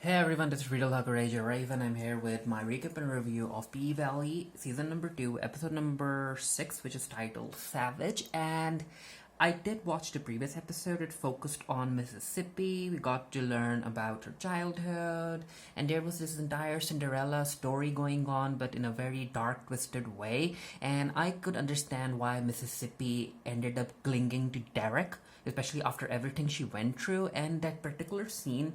Hey everyone, this is Real Courage Raven. I'm here with my recap and review of P Valley season number 2, episode number 6, which is titled Savage. And I did watch the previous episode. It focused on Mississippi. We got to learn about her childhood, and there was this entire Cinderella story going on, but in a very dark, twisted way. And I could understand why Mississippi ended up clinging to Derek, especially after everything she went through. And that particular scene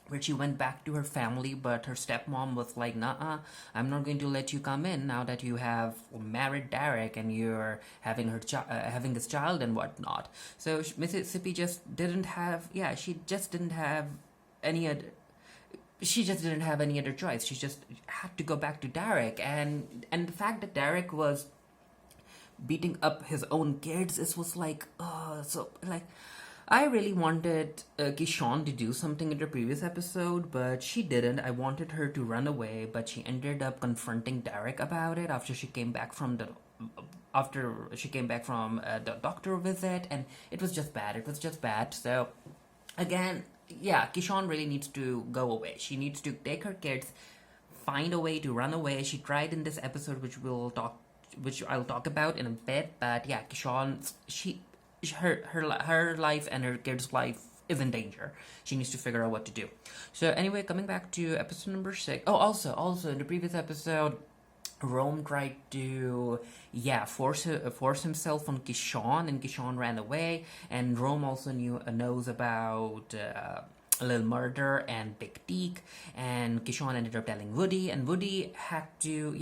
where she went back to her family, but her stepmom was like, "Nah, I'm not going to let you come in now that you have married Derek and you're having having this child and whatnot." So Mississippi just didn't have, yeah, she just didn't have any other. She just didn't have any other choice. She just had to go back to Derek, and the fact that Derek was beating up his own kids, it was like, so like I really wanted Kishon to do something in the previous episode, but she didn't. I wanted her to run away, but she ended up confronting Derek about it after she came back from the doctor visit, and it was just bad. It was just bad. So again, yeah, Kishon really needs to go away. She needs to take her kids, find a way to run away. She tried in this episode, which I'll talk about in a bit. But yeah, Kishon, her life and her kid's life is in danger. She needs to figure out what to do. So anyway, coming back to episode number 6. Oh, also in the previous episode, Rome tried to force himself on Kishon, and Kishon ran away. And Rome also knows about Lil Murda and Big Teak, and Kishon ended up telling Woody, and Woody had to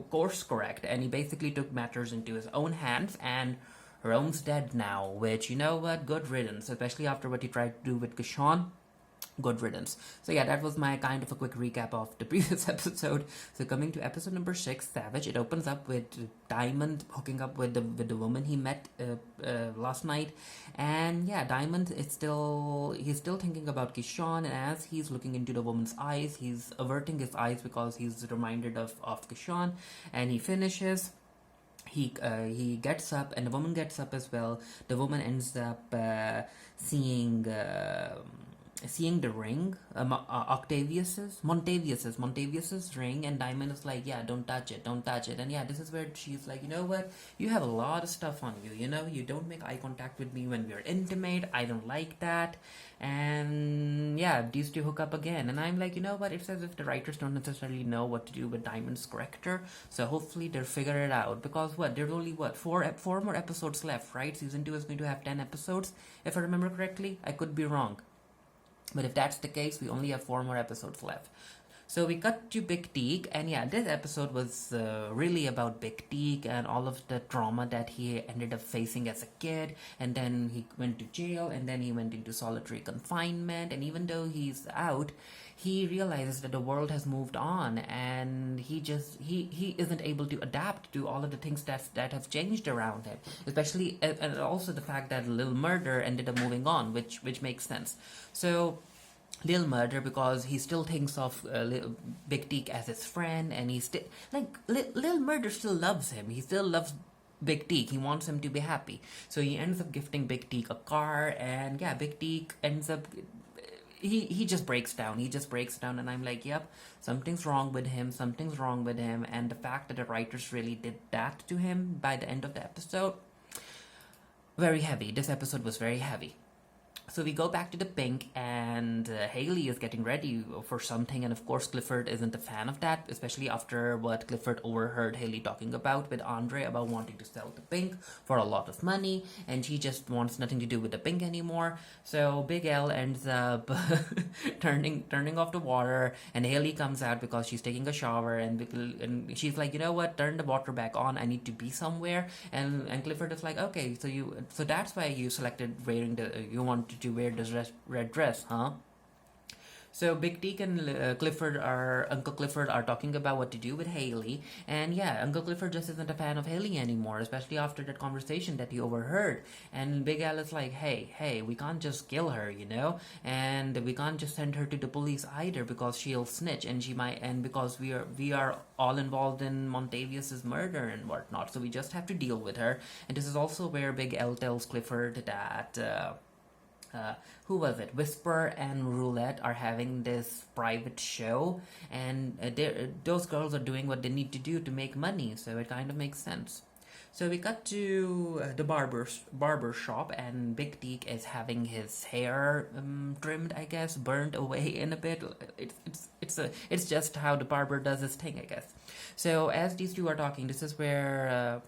course correct, and he basically took matters into his own hands. And Rome's dead now, which, you know what, good riddance, especially after what he tried to do with Kishon. Good riddance. So yeah, that was my kind of a quick recap of the previous episode. So coming to episode number 6, Savage, it opens up with Diamond hooking up with the woman he met last night. And yeah, Diamond he's still thinking about Kishon, and as he's looking into the woman's eyes, he's averting his eyes because he's reminded of Kishon, and he finishes. He gets up, and the woman gets up as well. The woman ends up seeing the ring, Montavius's ring, and Diamond is like, "Yeah, don't touch it, don't touch it." And yeah, this is where she's like, "You know what? You have a lot of stuff on you. You know, you don't make eye contact with me when we're intimate. I don't like that." And yeah, these two hook up again, and I'm like, you know what? It's as if the writers don't necessarily know what to do with Diamond's character. So hopefully they'll figure it out, because there's only four more episodes left, right? Season 2 is going to have 10 episodes, if I remember correctly. I could be wrong. But if that's the case, we only have 4 more episodes left. So we cut to Big Teak, and yeah, this episode was really about Big Teak and all of the trauma that he ended up facing as a kid, and then he went to jail, and then he went into solitary confinement, and even though he's out, he realizes that the world has moved on, and he isn't able to adapt to all of the things that have changed around him, especially, and also the fact that Lil Murda ended up moving on, which makes sense. So Lil Murda, because he still thinks of Big Teak as his friend, and he's still like Lil Murda still loves him. He still loves Big Teak. He wants him to be happy. So he ends up gifting Big Teak a car, and yeah, Big Teak ends up. He just breaks down. He just breaks down, and I'm like, yep, something's wrong with him. Something's wrong with him. And the fact that the writers really did that to him by the end of the episode, very heavy. This episode was very heavy. So we go back to the Pink, and Hailey is getting ready for something, and of course Clifford isn't a fan of that, especially after what Clifford overheard Hailey talking about with Andre about wanting to sell the Pink for a lot of money, and she just wants nothing to do with the Pink anymore. So Big L ends up turning off the water, and Hailey comes out because she's taking a shower, and she's like, "You know what? Turn the water back on. I need to be somewhere." And Clifford is like, "Okay, so that's why you selected you want to wear this red dress, huh?" So Big Teak and Uncle Clifford are talking about what to do with Hailey, and yeah, Uncle Clifford just isn't a fan of Hailey anymore, especially after that conversation that he overheard. And Big Al is like, hey, we can't just kill her, you know, and we can't just send her to the police either, because she'll snitch, and because we are all involved in Montavius's murder and whatnot, so we just have to deal with her. And this is also where Big L tells Clifford that who was it? Whisper and Roulette are having this private show, and those girls are doing what they need to do to make money, so it kind of makes sense. So we got to the barber shop, and Big Teak is having his hair trimmed, I guess, burned away in a bit. It's just how the barber does his thing, I guess. So as these two are talking, this is where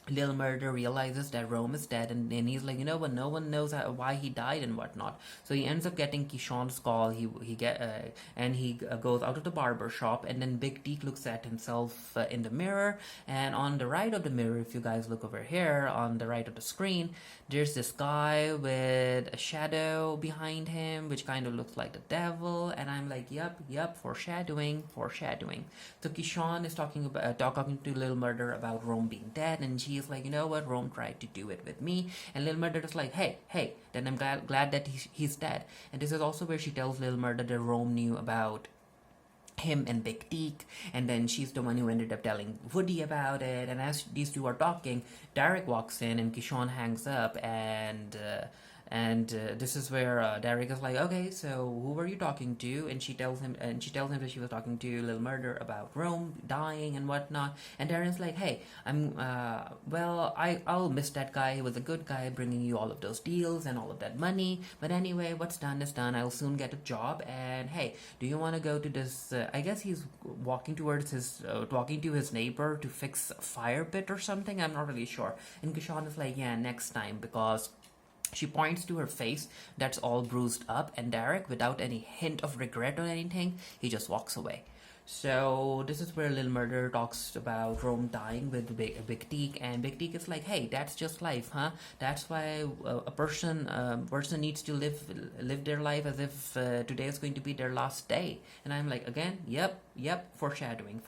Lil Murda realizes that Rome is dead, and he's like, you know what? No one knows why he died and whatnot. So he ends up getting Keyshawn's call. He goes out of the barber shop, and then Big Teak looks at himself in the mirror. And on the right of the mirror, if you guys look over here on the right of the screen, there's this guy with a shadow behind him, which kind of looks like the devil. And I'm like, yep, foreshadowing. So Keyshawn is talking to Lil Murda about Rome being dead, and she's like, you know what, Rome tried to do it with me. And Lil Murda is like, hey, then I'm glad that he's dead. And this is also where she tells Lil Murda that Rome knew about him and Big Teak, and then she's the one who ended up telling Woody about it. And as these two are talking, Derek walks in, and Keyshawn hangs up, and this is where Derek is like, okay, so who were you talking to? And she tells him that she was talking to Lil Murda about Rome dying and whatnot. And Derek's like, hey, I'll miss that guy. He was a good guy, bringing you all of those deals and all of that money. But anyway, what's done is done. I'll soon get a job. And hey, do you want to go to this? I guess he's walking towards talking to his neighbor to fix a fire pit or something. I'm not really sure. And Keyshawn is like, yeah, next time, because she points to her face that's all bruised up, and Derek, without any hint of regret or anything, he just walks away. So this is where Lil Murda talks about Rome dying with Big Teak, and Big Teak is like, hey, that's just life, huh? That's why a person needs to live their life as if today is going to be their last day. And I'm like, again, yep, foreshadowing.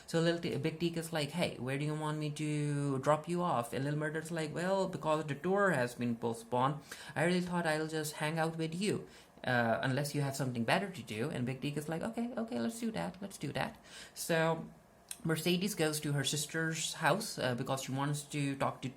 So Big Teak is like, hey, where do you want me to drop you off? And Lil Murda's like, well, because the tour has been postponed, I really thought I'll just hang out with you. Unless you have something better to do. And Big Teak is like, okay, let's do that. So Mercedes goes to her sister's house because she wants to talk to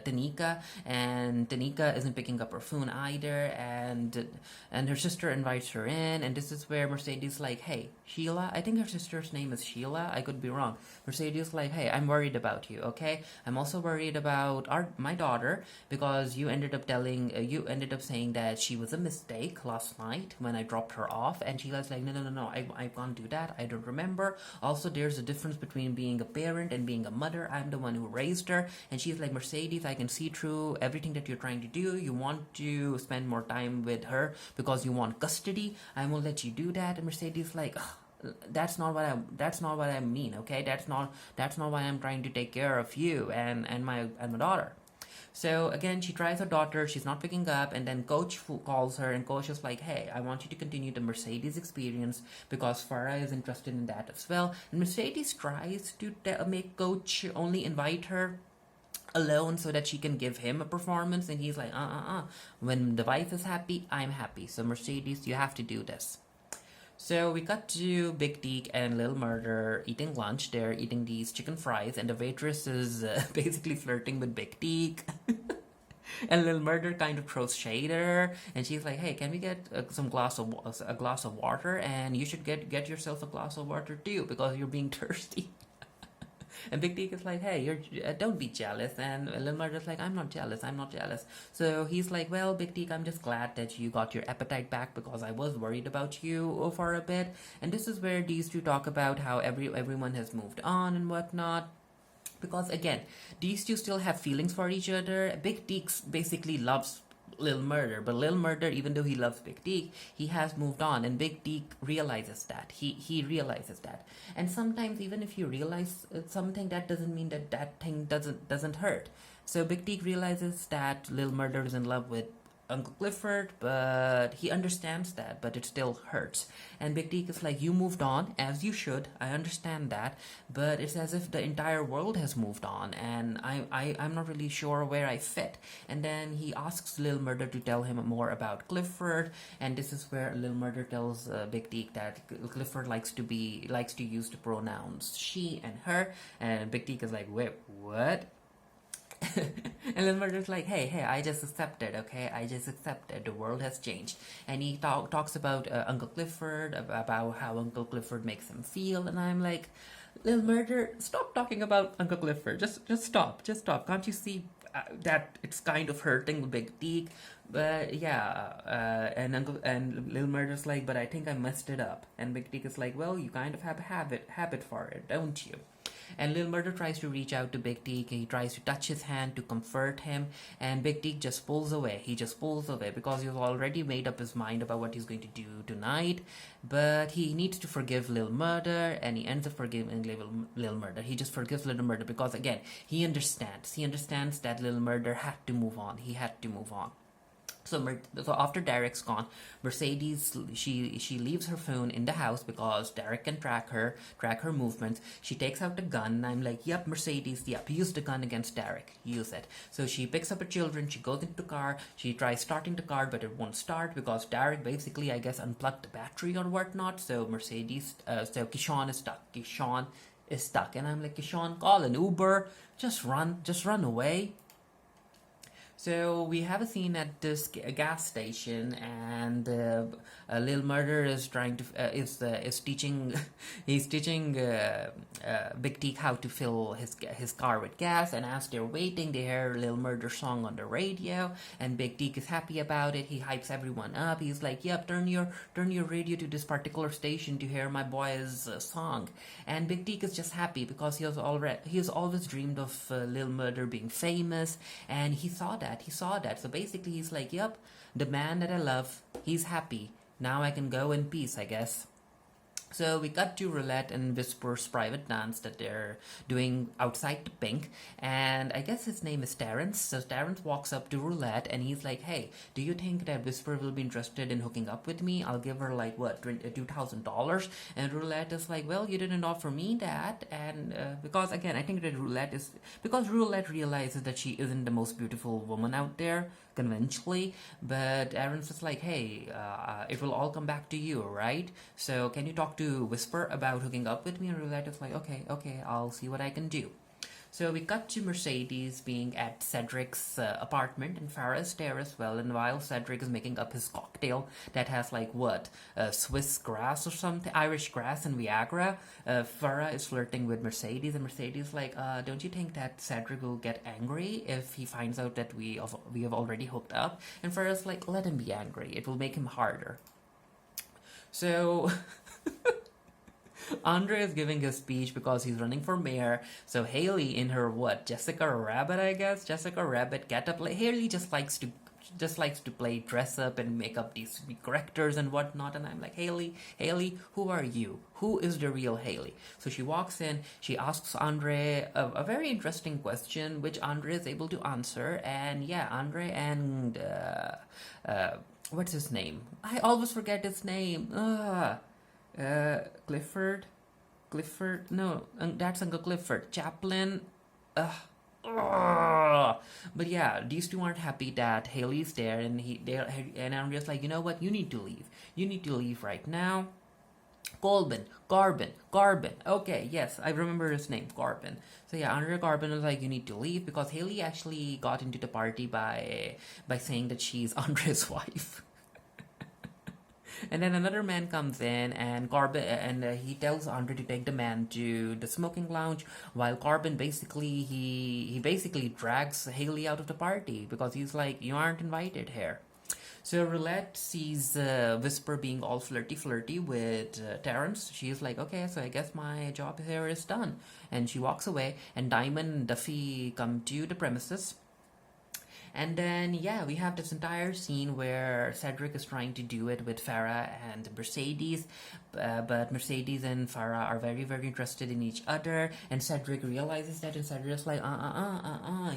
Tanika, and Tanika isn't picking up her phone either, and her sister invites her in, and this is where Mercedes is like, hey, Sheila, I think her sister's name is Sheila, I could be wrong. Mercedes is like, hey, I'm worried about you, okay? I'm also worried about my daughter, because you ended up saying that she was a mistake last night when I dropped her off, and Sheila's like, no, I can't do that, I don't remember. Also, there's a difference between being a parent and being a mother. I'm the one who raised her. And she's like, Mercedes, I can see through everything that you're trying to do. You want to spend more time with her because you want custody. I won't let you do that. And Mercedes is like, that's not what I mean, okay? That's not why I'm trying to take care of you and my daughter. So again, she tries her daughter, she's not picking up, and then Coach calls her, and Coach is like, hey, I want you to continue the Mercedes experience because Farah is interested in that as well. And Mercedes tries to make Coach only invite her alone so that she can give him a performance, and he's like, when the wife is happy, I'm happy. So Mercedes, you have to do this. So we got to Big Teak and Lil Murda eating lunch. They're eating these chicken fries, and the waitress is basically flirting with Big Teak. And Lil Murda kind of throws shade at her, and she's like, hey, can we get a glass of water? And you should get yourself a glass of water too, because you're being thirsty. And Big Teak is like, hey, don't be jealous. And Lil Murda's like, I'm not jealous. So he's like, well, Big Teak, I'm just glad that you got your appetite back, because I was worried about you for a bit. And this is where these two talk about how everyone has moved on and whatnot. Because again, these two still have feelings for each other. Big Teak basically loves Lil Murda, but Lil Murda, even though he loves Big Teak, he has moved on, and Big Teak realizes that. He realizes that. And sometimes even if you realize something, that doesn't mean that thing doesn't hurt. So Big Teak realizes that Lil Murda is in love with Uncle Clifford, but he understands that, but it still hurts. And Big Teak is like, you moved on, as you should, I understand that, but it's as if the entire world has moved on, and I'm not really sure where I fit. And then he asks Lil Murda to tell him more about Clifford, and this is where Lil Murda tells Big Teak that Clifford likes to use the pronouns she and her, and Big Teak is like, wait, what? And Lil Murda's like, hey, I just accepted, okay? I just accepted. The world has changed. And he talks about Uncle Clifford, about how Uncle Clifford makes him feel. And I'm like, Lil Murder, stop talking about Uncle Clifford. Just stop. Just stop. Can't you see that it's kind of hurting Big Teak? But yeah, and Lil Murder's like, but I think I messed it up. And Big Teak is like, well, you kind of have a habit for it, don't you? And Lil Murder tries to reach out to Big Teak. He tries to touch his hand to comfort him, and Big Teak just pulls away. He just pulls away because he's already made up his mind about what he's going to do tonight. But he needs to forgive Lil Murder, and he ends up forgiving Lil Murder. He just forgives Lil Murder because, again, he understands. He understands that Lil Murder had to move on. He had to move on. So after Derek's gone, Mercedes she leaves her phone in the house because Derek can track her movements. She takes out the gun, and I'm like, yep, Mercedes, yep, use the gun against Derek, use it. So she picks up her children, she goes into the car, she tries starting the car, but it won't start because Derek basically, I guess, unplugged the battery or whatnot. So so Kishon is stuck, and I'm like, Kishon, call an Uber, just run away. So we have a scene at this gas station, and Lil Murder is trying to is teaching he's teaching Big Teak how to fill his car with gas. And as they're waiting, they hear Lil Murder's song on the radio, and Big Teak is happy about it. He hypes everyone up. He's like, "Yep, turn your radio to this particular station to hear my boy's song." And Big Teak is just happy because he has always dreamed of Lil Murder being famous, and he saw that. So basically he's like, yep, the man that I love, he's happy. Now I can go in peace, I guess. So we cut to Roulette and Whisper's private dance that they're doing outside the Pink, and I guess his name is Terrence. So Terrence walks up to Roulette and he's like, hey, do you think that Whisper will be interested in hooking up with me? I'll give her like, what, $2,000? And Roulette is like, well, you didn't offer me that. And because, again, I think that Roulette realizes that she isn't the most beautiful woman out there, conventionally, but Aaron's just like, hey, it will all come back to you, right? So can you talk to Whisper about hooking up with me? And Roulette is like, okay, I'll see what I can do. So we cut to Mercedes being at Cedric's apartment, and Farrah is there as well. And while Cedric is making up his cocktail that has like Swiss grass or something, Irish grass and Viagra, Farrah is flirting with Mercedes, and Mercedes is like, don't you think that Cedric will get angry if he finds out that we have already hooked up? And Farrah's like, let him be angry. It will make him harder. So Andre is giving his speech because he's running for mayor. So Hailey, in her Jessica Rabbit, I guess, Jessica Rabbit getup, like Hailey just likes to play dress up and make up these characters and whatnot. And I'm like, Hailey, who are you? Who is the real Hailey? So she walks in, she asks Andre a very interesting question, which Andre is able to answer. And yeah, Andre and what's his name? I always forget his name. Clifford? No, that's Uncle Clifford. Chaplin? But yeah, these two aren't happy that Hailey's there, and I'm just like, you know what? You need to leave. You need to leave right now. Garbin. Okay, yes, I remember his name, Garbin. So yeah, Andre Garbin was like, you need to leave because Hailey actually got into the party by saying that she's Andre's wife. And then another man comes in, and he tells Andre to take the man to the smoking lounge, while Corbin basically he basically drags Hailey out of the party because he's like, you aren't invited here. So Roulette sees Whisper being all flirty with Terrence. She's like, okay, so I guess my job here is done. And she walks away, and Diamond and Duffy come to the premises. And then, yeah, we have this entire scene where Cedric is trying to do it with Farrah and Mercedes, but Mercedes and Farrah are very, very interested in each other, and Cedric realizes that, and Cedric's like,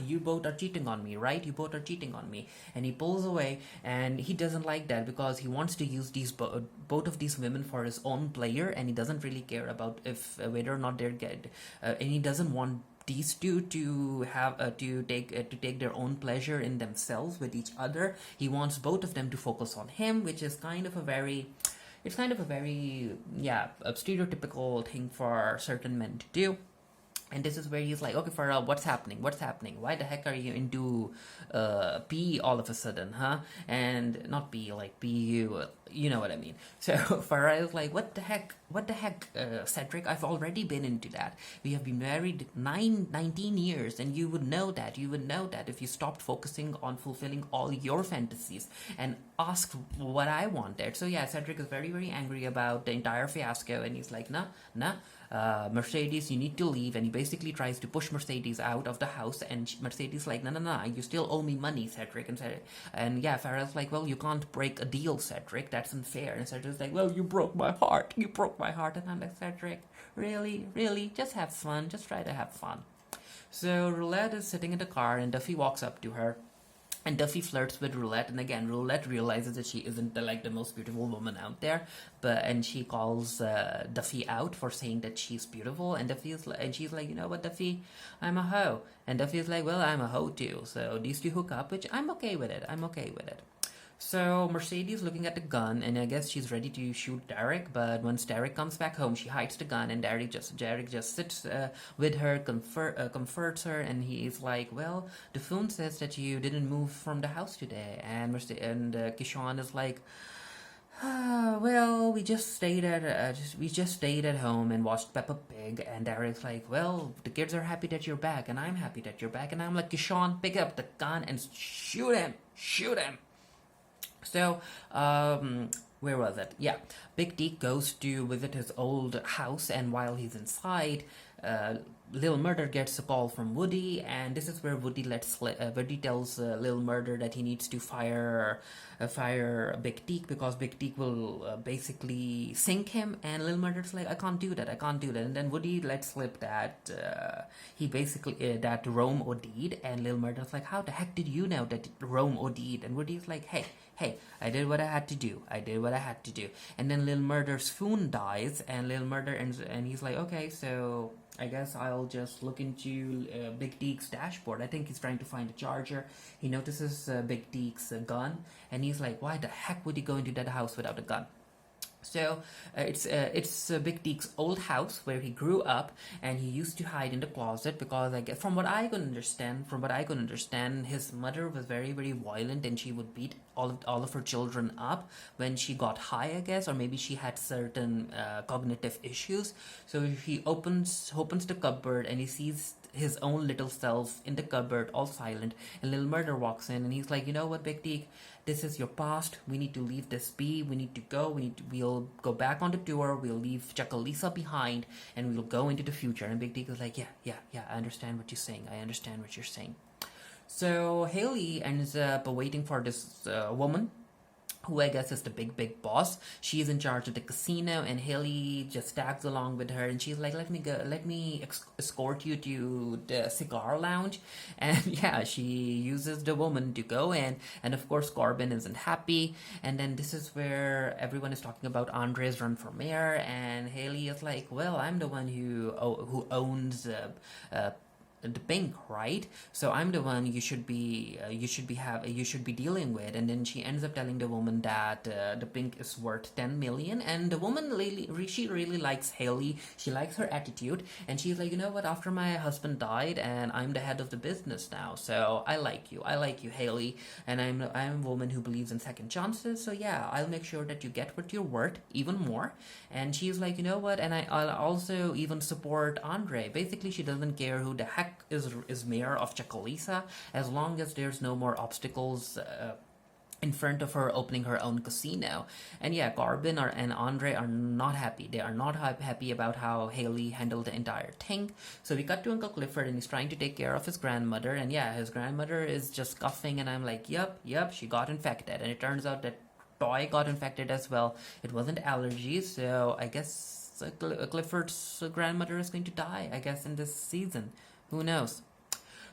you both are cheating on me, right? You both are cheating on me. And he pulls away, and he doesn't like that because he wants to use both of these women for his own player, and he doesn't really care about whether or not they're good, and he doesn't want these two to have to take their own pleasure in themselves with each other. He wants both of them to focus on him, which is kind of a very stereotypical thing for certain men to do. And this is where he's like, okay, Pharrell, what's happening? What's happening? Why the heck are you into pee all of a sudden, huh? And not pee, like PU, you know what I mean. So Pharrell's like, what the heck? What the heck, Cedric? I've already been into that. We have been married 19 years, and you would know that. You would know that if you stopped focusing on fulfilling all your fantasies and asked what I wanted. So yeah, Cedric is very, very angry about the entire fiasco, and he's like, nah, nah. Mercedes, you need to leave, and he basically tries to push Mercedes out of the house, and Mercedes like, no, you still owe me money, Cedric, and yeah, Pharrell's like, well, you can't break a deal, Cedric, that's unfair, and Cedric's like, well, you broke my heart, and I'm like, Cedric, really, just have fun, just try to have fun. So Roulette is sitting in the car, and Duffy walks up to her, and Duffy flirts with Roulette, and again, Roulette realizes that she isn't like the most beautiful woman out there, and she calls Duffy out for saying that she's beautiful, and she's like, you know what, Duffy, I'm a hoe, and Duffy's like, well, I'm a hoe too, so these two hook up, which I'm okay with it. So Mercedes looking at the gun, and I guess she's ready to shoot Derek. But once Derek comes back home, she hides the gun, and Derek just sits with her, comforts her, and he's like, "Well, the phone says that you didn't move from the house today." And Kishan is like, well, we just stayed at home and watched Peppa Pig, and Derek's like, well, the kids are happy that you're back, and I'm happy that you're back, and I'm like, Kishan, pick up the gun and shoot him. So, where was it? Yeah, Big Teak goes to visit his old house, and while he's inside, Lil Murda gets a call from Woody, and this is where Woody tells Lil Murda that he needs to fire Big Teak, because Big Teak will basically sink him, and Lil Murda's like, I can't do that, and then Woody lets slip that that Rome OD'd, and Lil Murda's like, how the heck did you know that Rome OD'd? And Woody's like, hey, I did what I had to do. And then Lil Murda's phone dies, and Lil Murda and he's like, okay, so I guess I'll just look into Big Teak's dashboard. I think he's trying to find a charger. He notices Big Teak's gun, and he's like, why the heck would he go into that house without a gun? So it's Big Teak's old house where he grew up, and he used to hide in the closet because, I guess, from what I could understand, his mother was very, very violent, and she would beat all of her children up when she got high, I guess, or maybe she had certain cognitive issues. So he opens the cupboard, and he sees his own little self in the cupboard, all silent, and Lil Murda walks in, and he's like, you know what, Big Teak, this is your past. We need to leave this be. We need to go. We'll go back on the tour. We'll leave Chuckalisa behind, and we'll go into the future. And Big Teak is like, yeah. I understand what you're saying. So Hailey ends up waiting for this woman, who I guess is the big boss. She is in charge of the casino, and Hailey just tags along with her, and she's like, let me escort you to the cigar lounge. And yeah, she uses the woman to go in, and of course Corbin isn't happy, and then this is where everyone is talking about Andre's run for mayor, and Hailey is like, well, I'm the one who owns the Pink, right? So I'm the one you should be dealing with. And then she ends up telling the woman that the Pink is worth 10 million, and the woman she really likes Hailey. She likes her attitude, and she's like, you know what, after my husband died, and I'm the head of the business now, so I like you, Hailey, and I'm a woman who believes in second chances, so yeah, I'll make sure that you get what you're worth, even more. And she's like, you know what, and I'll also even support Andre. Basically, she doesn't care who the heck is mayor of Chuckalisa, as long as there's no more obstacles in front of her opening her own casino. And yeah, Corbin and Andre are not happy. They are not happy about how Hailey handled the entire thing. So we cut to Uncle Clifford, and he's trying to take care of his grandmother, and yeah, his grandmother is just coughing, and I'm like, yep, she got infected. And it turns out that Toy got infected as well. It wasn't allergies, so I guess Clifford's grandmother is going to die, I guess, in this season. Who knows?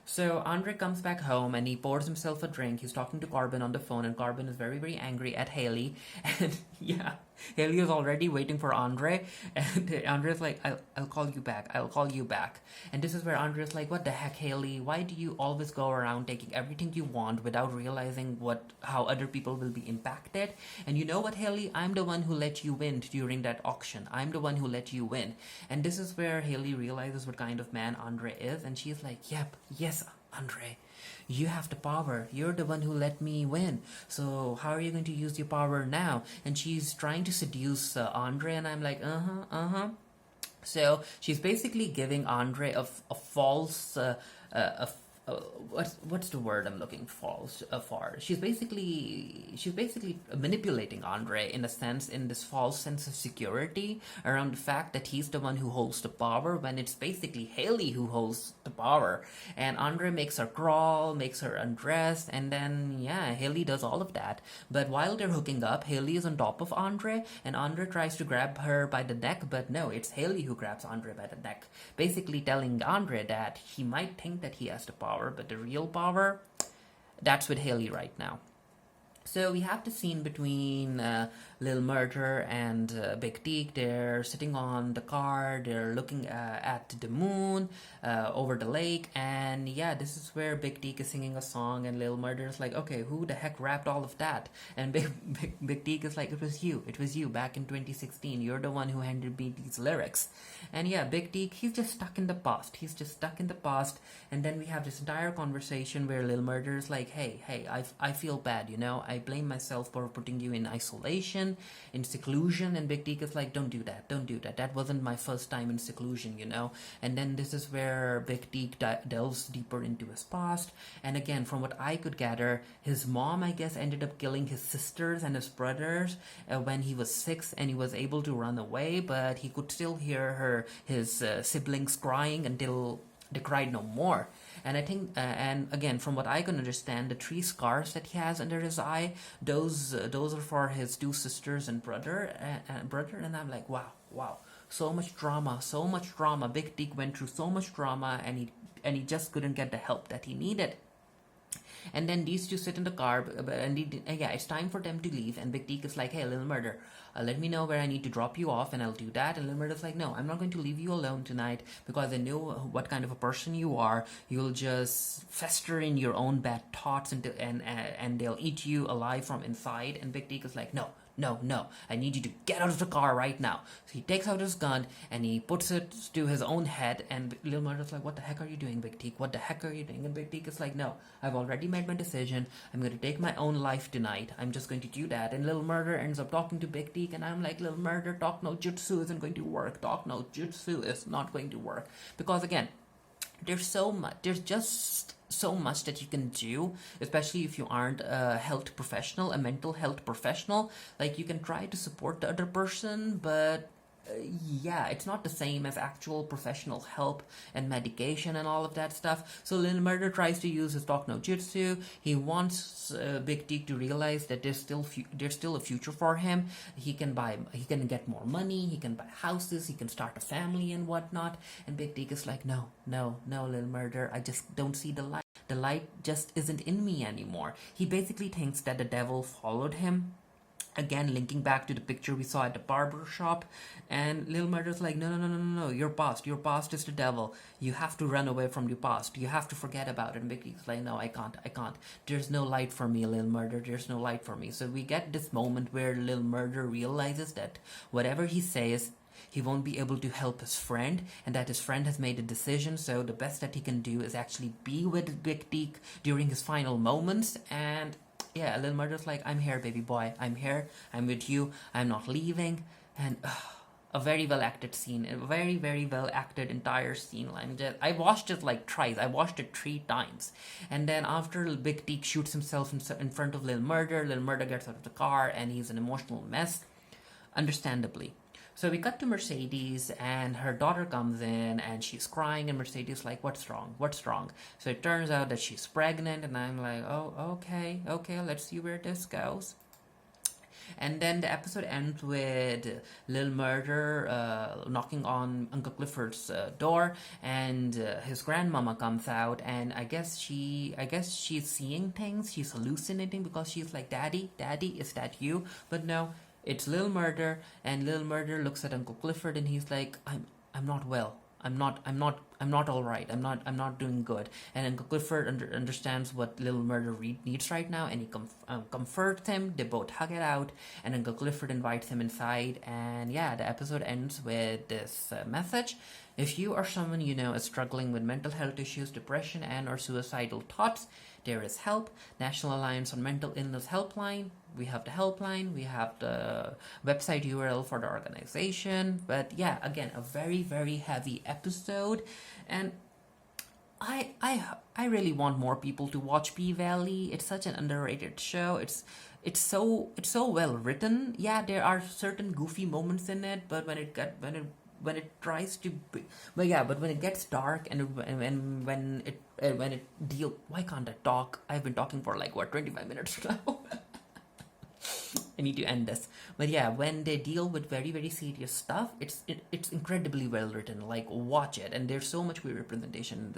So Andre comes back home, and he pours himself a drink. He's talking to Corbin on the phone, and Corbin is very, very angry at Hailey. And yeah, Hailey is already waiting for Andre, and Andre's like, I'll call you back. I'll call you back. And this is where Andre's like, what the heck, Hailey? Why do you always go around taking everything you want without realizing how other people will be impacted? And you know what, Hailey? I'm the one who let you win during that auction. I'm the one who let you win. And this is where Hailey realizes what kind of man Andre is, and she's like, yep, yes, Andre. You have the power. You're the one who let me win. So how are you going to use your power now? And she's trying to seduce Andre, and I'm like, So she's basically giving Andre a false, a what's the word I'm looking for? She's basically manipulating Andre in a sense, in this false sense of security around the fact that he's the one who holds the power, when it's basically Hailey who holds the power. And Andre makes her crawl, makes her undress, and then Hailey does all of that. But while they're hooking up, Hailey is on top of Andre, and Andre tries to grab her by the neck, but no, it's Hailey who grabs Andre by the neck, basically telling Andre that he might think that he has the power, but the real power, that's with Hailey right now. So we have the scene between Lil Murda and Big Teak. They're sitting on the car, they're looking at the moon over the lake, and this is where Big Teak is singing a song, and Lil Murda is like, okay, who the heck rapped all of that? And Big Teak is like, it was you back in 2016, you're the one who handed me these lyrics. And Big Teak, he's just stuck in the past, and then we have this entire conversation where Lil Murda is like, hey, I feel bad, I blame myself for putting you in isolation, in seclusion. And Big Teak is like, don't do that, that wasn't my first time in seclusion, And then this is where Big Teak delves deeper into his past, and again, from what I could gather, his mom, I guess, ended up killing his sisters and his brothers when he was 6, and he was able to run away, but he could still hear his siblings crying until they cried no more. And I think, and again, from what I can understand, the 3 scars that he has under his eye, those are for his 2 sisters and brother. And I'm like, wow, so much drama. Big Teak went through so much drama, and he just couldn't get the help that he needed. And then these two sit in the car, and it's time for them to leave. And Big Teak is like, hey, Lil Murda, let me know where I need to drop you off, and I'll do that. And Lil Murda's like, no, I'm not going to leave you alone tonight, because I know what kind of a person you are. You'll just fester in your own bad thoughts, and they'll eat you alive from inside. And Big Teak is like, no, I need you to get out of the car right now. So he takes out his gun and he puts it to his own head, and Lil Murda's like, what the heck are you doing, Big Teak? What the heck are you doing? And Big Teak is like, no, I've already made my decision. I'm going to take my own life tonight. I'm just going to do that. And Lil Murda ends up talking to Big Teak, and I'm like, Lil Murda, talk no jutsu isn't going to work. Talk no jutsu is not going to work. Because again, there's just so much that you can do, especially if you aren't a health professional, a mental health professional. Like, you can try to support the other person, but it's not the same as actual professional help and medication and all of that stuff. So Lil Murda tries to use his talk no jutsu. He wants Big Teak to realize that there's still a future for him. He can get more money, he can buy houses, he can start a family and whatnot. And Big Teak is like, no, Lil Murda, I just don't see the light. The light just isn't in me anymore. He basically thinks that the devil followed him. Again, linking back to the picture we saw at the barber shop. And Lil Murda's like, no, your past is the devil. You have to run away from your past. You have to forget about it. And Big Teak's like, no, I can't. There's no light for me, Lil Murda. There's no light for me. So we get this moment where Lil Murda realizes that whatever he says, he won't be able to help his friend, and that his friend has made a decision, so the best that he can do is actually be with Big Teak during his final moments. And Lil Murda's like, I'm here, baby boy. I'm here. I'm with you. I'm not leaving. And a very well acted scene. A very, very well acted entire scene. I watched it like thrice. I watched it 3 times. And then after Big Teak shoots himself in front of Lil Murda gets out of the car, and he's an emotional mess. Understandably. So we cut to Mercedes, and her daughter comes in, and she's crying, and Mercedes is like, what's wrong? So it turns out that she's pregnant, and I'm like, oh, okay, let's see where this goes. And then the episode ends with Lil Murda knocking on Uncle Clifford's door, and his grandmama comes out, and I guess she's seeing things, she's hallucinating, because she's like, Daddy, is that you? But no, It's Lil Murder, and Lil Murder looks at Uncle Clifford, and he's like, I'm not well. I'm not all right. I'm not doing good. And Uncle Clifford understands what Lil Murder needs right now, and he comforts him. They both hug it out, and Uncle Clifford invites him inside. And yeah, the episode ends with this message: if you or someone you know is struggling with mental health issues, depression, and/or suicidal thoughts, there is help. National Alliance on Mental Illness Helpline. We have the helpline. We have the website URL for the organization. But yeah, again, a very, very heavy episode. And I really want more people to watch P Valley. It's such an underrated show. It's so well written. Yeah, there are certain goofy moments in it, but when it tries to be, but when it gets dark, and when it deal, why can't I talk? I've been talking for like what, 25 minutes now. I need to end this. But yeah, when they deal with very, very serious stuff, it's incredibly well written. Like, watch it, and there's so much queer representation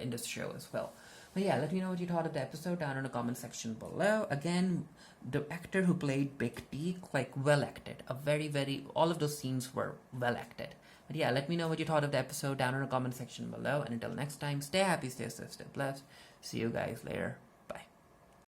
in this show as well. But yeah, let me know what you thought of the episode down in the comment section below. Again, the actor who played Big Teak, like, well acted. A very, very, all of those scenes were well acted. But yeah, let me know what you thought of the episode down in the comment section below. And until next time, stay happy, stay safe, stay blessed. See you guys later.